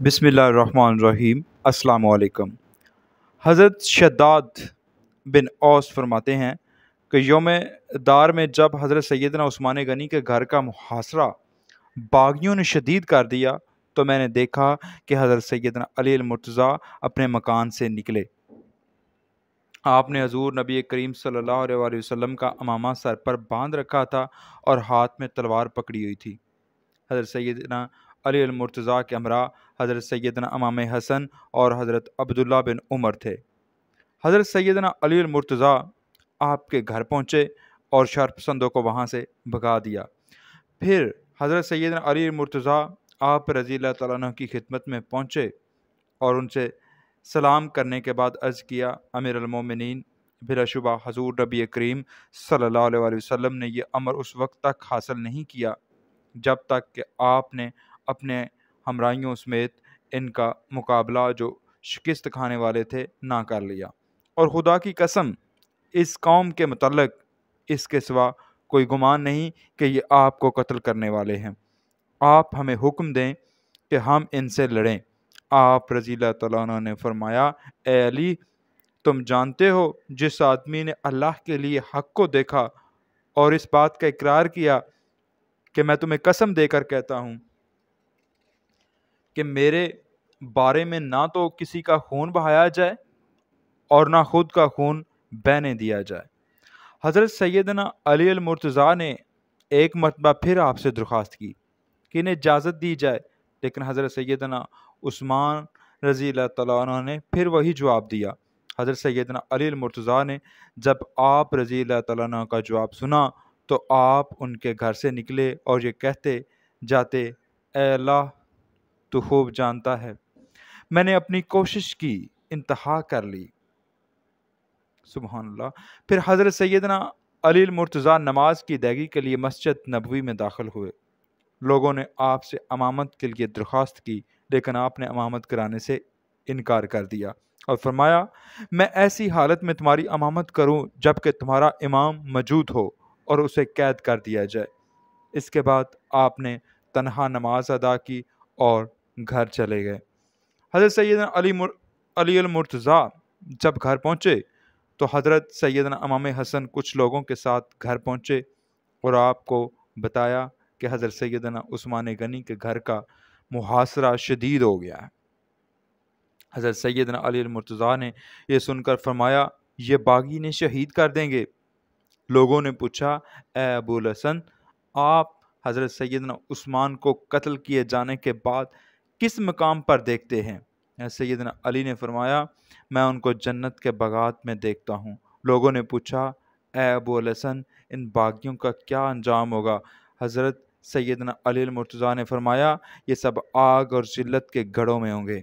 بسم اللہ الرحمن الرحیم۔ السلام علیکم۔ حضرت شداد بن اوس فرماتے ہیں کہ یوم دار میں جب حضرت سیدنا عثمان غنی کے گھر کا محاصرہ باغیوں نے شدید کر دیا تو میں نے دیکھا کہ حضرت سیدنا علی المرتضیٰ اپنے مکان سے نکلے۔ آپ نے حضور نبی کریم صلی اللہ علیہ وآلہ وسلم کا امامہ سر پر باندھ رکھا تھا اور ہاتھ میں تلوار پکڑی ہوئی تھی۔ حضرت سیدنا علی المرتضیٰ کے ہمراہ حضرت سیدنا امام حسن اور حضرت عبداللہ بن عمر تھے۔ حضرت سیدنا علی المرتضیٰ آپ کے گھر پہنچے اور شر پسندوں کو وہاں سے بھگا دیا۔ پھر حضرت سیدنا علی المرتضیٰ آپ رضی اللہ تعالیٰ عنہ کی خدمت میں پہنچے اور ان سے سلام کرنے کے بعد عرض کیا، امیر المومنین، بلا شبہ حضور نبی کریم صلی اللہ علیہ وآلہ وسلم نے یہ امر اس وقت تک حاصل نہیں کیا جب تک کہ آپ نے اپنے ہمراہیوں سمیت ان کا مقابلہ جو شکست کھانے والے تھے نہ کر لیا، اور خدا کی قسم اس قوم کے متعلق اس کے سوا کوئی گمان نہیں کہ یہ آپ کو قتل کرنے والے ہیں۔ آپ ہمیں حکم دیں کہ ہم ان سے لڑیں۔ آپ رضی اللہ تعالیٰ عنہ نے فرمایا، اے علی، تم جانتے ہو جس آدمی نے اللہ کے لیے حق کو دیکھا اور اس بات کا اقرار کیا کہ میں تمہیں قسم دے کر کہتا ہوں کہ میرے بارے میں نہ تو کسی کا خون بہایا جائے اور نہ خود کا خون بہنے دیا جائے۔ حضرت سیدنا علی المرتضیٰ نے ایک مرتبہ پھر آپ سے درخواست کی کہ انہیں اجازت دی جائے، لیکن حضرت سیدنا عثمان رضی اللہ تعالیٰ عنہ نے پھر وہی جواب دیا۔ حضرت سیدنا علی المرتضیٰ نے جب آپ رضی اللہ تعالیٰ عنہ کا جواب سنا تو آپ ان کے گھر سے نکلے اور یہ کہتے جاتے، اے اللہ، تو خوب جانتا ہے میں نے اپنی کوشش کی، انتہا کر لی۔ سبحان اللہ۔ پھر حضرت سیدنا علی المرتضیٰ نماز کی ادائیگی کے لیے مسجد نبوی میں داخل ہوئے۔ لوگوں نے آپ سے امامت کے لیے درخواست کی، لیکن آپ نے امامت کرانے سے انکار کر دیا اور فرمایا، میں ایسی حالت میں تمہاری امامت کروں جب کہ تمہارا امام موجود ہو اور اسے قید کر دیا جائے۔ اس کے بعد آپ نے تنہا نماز ادا کی اور گھر چلے گئے۔ حضرت سیدنا علی المرتضیٰ جب گھر پہنچے تو حضرت سیدنا امام حسن کچھ لوگوں کے ساتھ گھر پہنچے اور آپ کو بتایا کہ حضرت سیدنا عثمان غنی کے گھر کا محاصرہ شدید ہو گیا ہے۔ حضرت سیدنا علی المرتضیٰ نے یہ سن کر فرمایا، یہ باغی نے شہید کر دیں گے۔ لوگوں نے پوچھا، اے ابو الحسن، آپ حضرت سیدنا عثمان کو قتل کیے جانے کے بعد کس مقام پر دیکھتے ہیں؟ سیدنا علی نے فرمایا، میں ان کو جنت کے باغات میں دیکھتا ہوں۔ لوگوں نے پوچھا، اے ابو الحسن، ان باغیوں کا کیا انجام ہوگا؟ حضرت سیدنا علی المرتضیٰ نے فرمایا، یہ سب آگ اور ذلت کے گڑھوں میں ہوں گے۔